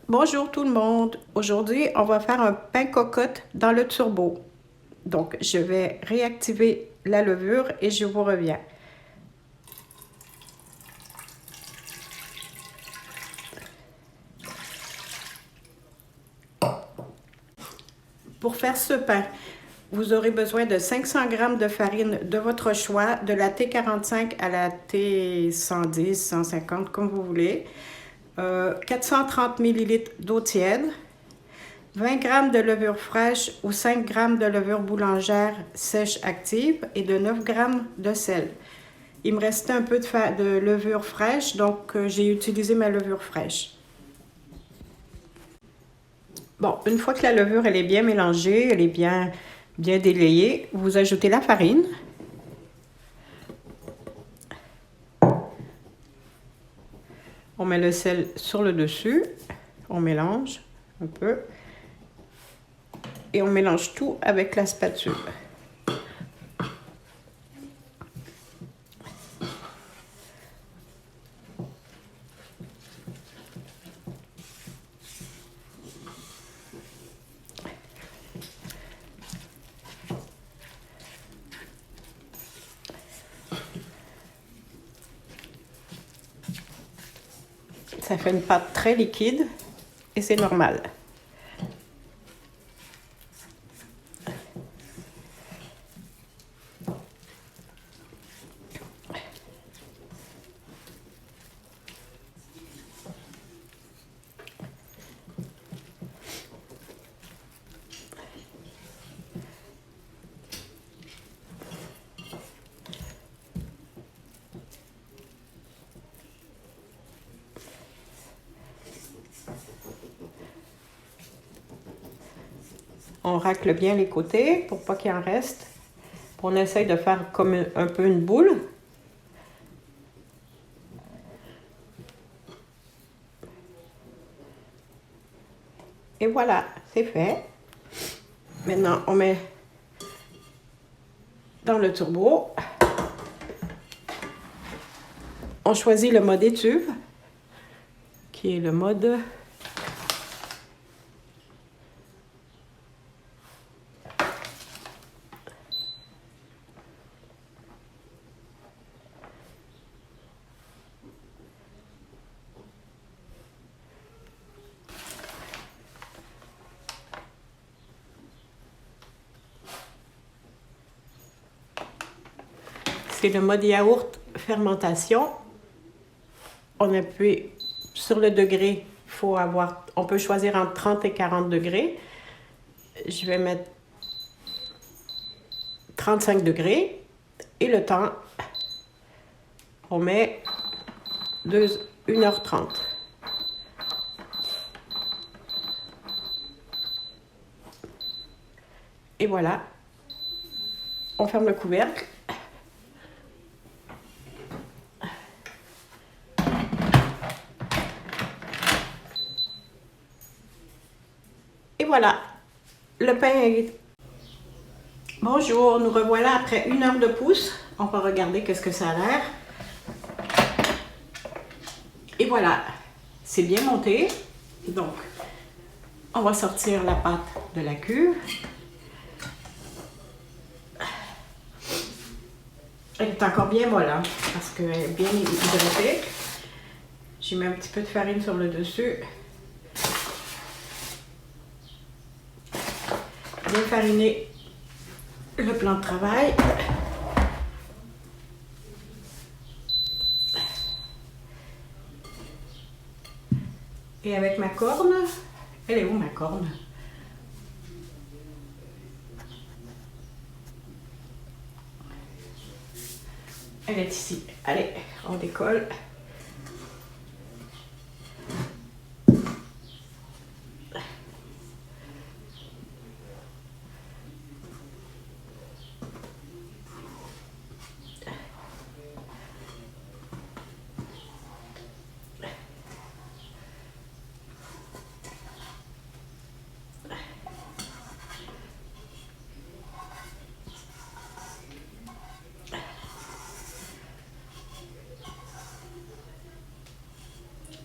Bonjour tout le monde. Aujourd'hui, on va faire un pain cocotte dans le turbo. Donc, je vais réactiver la levure et je vous reviens. Pour faire ce pain, vous aurez besoin de 500 g de farine de votre choix, de la T45 à la T110, 150, comme vous voulez, 430 ml d'eau tiède, 20 g de levure fraîche ou 5 g de levure boulangère sèche active et de 9 g de sel. Il me restait un peu de levure fraîche, donc j'ai utilisé ma levure fraîche. Bon, une fois que la levure elle est bien mélangée, elle est bien délayée, vous ajoutez la farine. On met le sel sur le dessus, on mélange un peu et on mélange tout avec la spatule. Ça fait une pâte très liquide et c'est normal. On racle bien les côtés pour pas qu'il en reste. On essaye de faire comme un peu une boule. Et voilà, c'est fait. Maintenant, on met dans le turbo. On choisit le mode étuve, qui est le mode c'est le mode yaourt fermentation. On appuie sur le degré. On peut choisir entre 30 et 40 degrés. Je vais mettre 35 degrés. Et le temps, on met 1h30. Et voilà. On ferme le couvercle. Et voilà, le pain est... Bonjour, nous revoilà après 1 heure de pouce. On va regarder qu'est-ce que ça a l'air. Et voilà, c'est bien monté. Donc, on va sortir la pâte de la cuve. Elle est encore bien molle, hein, parce qu'elle est bien hydratée. J'ai mis un petit peu de farine sur le dessus. Bien fariner le plan de travail. Et avec ma corne, elle est où ma corne? Elle est ici. Allez, on décolle.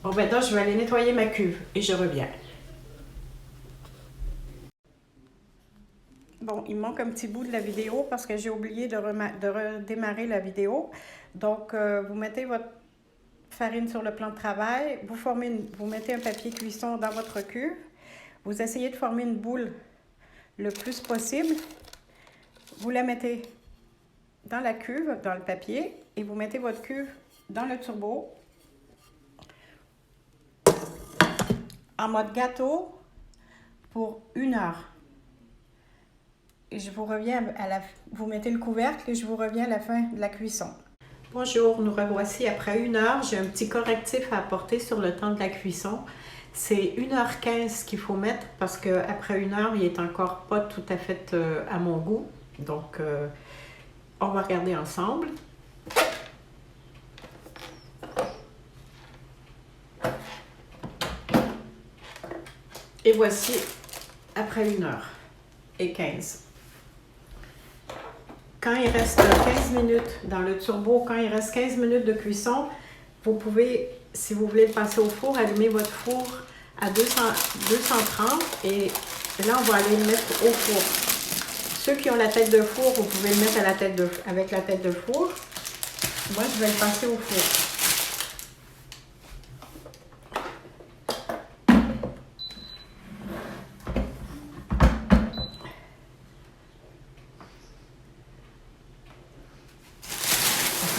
Bon, ben là, je vais aller nettoyer ma cuve et je reviens. Bon, il manque un petit bout de la vidéo parce que j'ai oublié de redémarrer la vidéo. Donc, vous mettez votre farine sur le plan de travail, vous mettez un papier cuisson dans votre cuve, vous essayez de former une boule le plus possible, vous la mettez dans la cuve, dans le papier, et vous mettez votre cuve dans le turbo en mode gâteau pour 1 heure. Et je vous reviens vous mettez le couvercle et je vous reviens à la fin de la cuisson. Bonjour, nous revoici après 1 heure. J'ai un petit correctif à apporter sur le temps de la cuisson. C'est 1h15 qu'il faut mettre parce qu'après 1 heure, il est encore pas tout à fait à mon goût. Donc, on va regarder ensemble. Et voici après 1h15. Quand il reste 15 minutes dans le turbo, quand il reste 15 minutes de cuisson, vous pouvez, si vous voulez le passer au four, allumer votre four à 230 et là, on va aller le mettre au four. Ceux qui ont la tête de four, vous pouvez le mettre avec la tête de four. Moi, je vais le passer au four.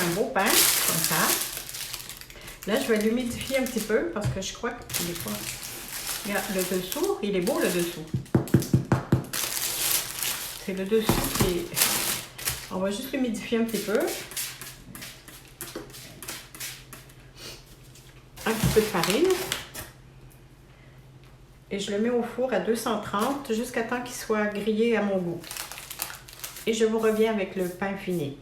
Un beau pain, comme ça. Là, je vais l'humidifier un petit peu parce que je crois qu'il n'est pas... Regarde, le dessous, il est beau le dessous. C'est le dessous qui est... On va juste l'humidifier un petit peu. Un petit peu de farine. Et je le mets au four à 230 jusqu'à temps qu'il soit grillé à mon goût. Et je vous reviens avec le pain fini.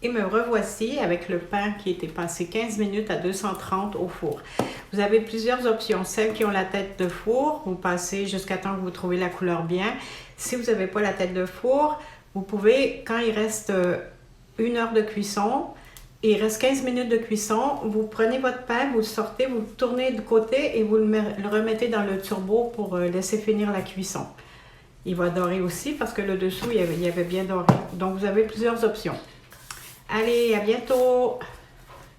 Et me revoici avec le pain qui était passé 15 minutes à 230 au four. Vous avez plusieurs options. Celles qui ont la tête de four, vous passez jusqu'à temps que vous trouvez la couleur bien. Si vous n'avez pas la tête de four, vous pouvez, quand il reste 1 heure de cuisson, et il reste 15 minutes de cuisson, vous prenez votre pain, vous le sortez, vous le tournez de côté et vous le remettez dans le turbo pour laisser finir la cuisson. Il va dorer aussi parce que le dessous, il avait bien doré. Donc, vous avez plusieurs options. Allez, à bientôt!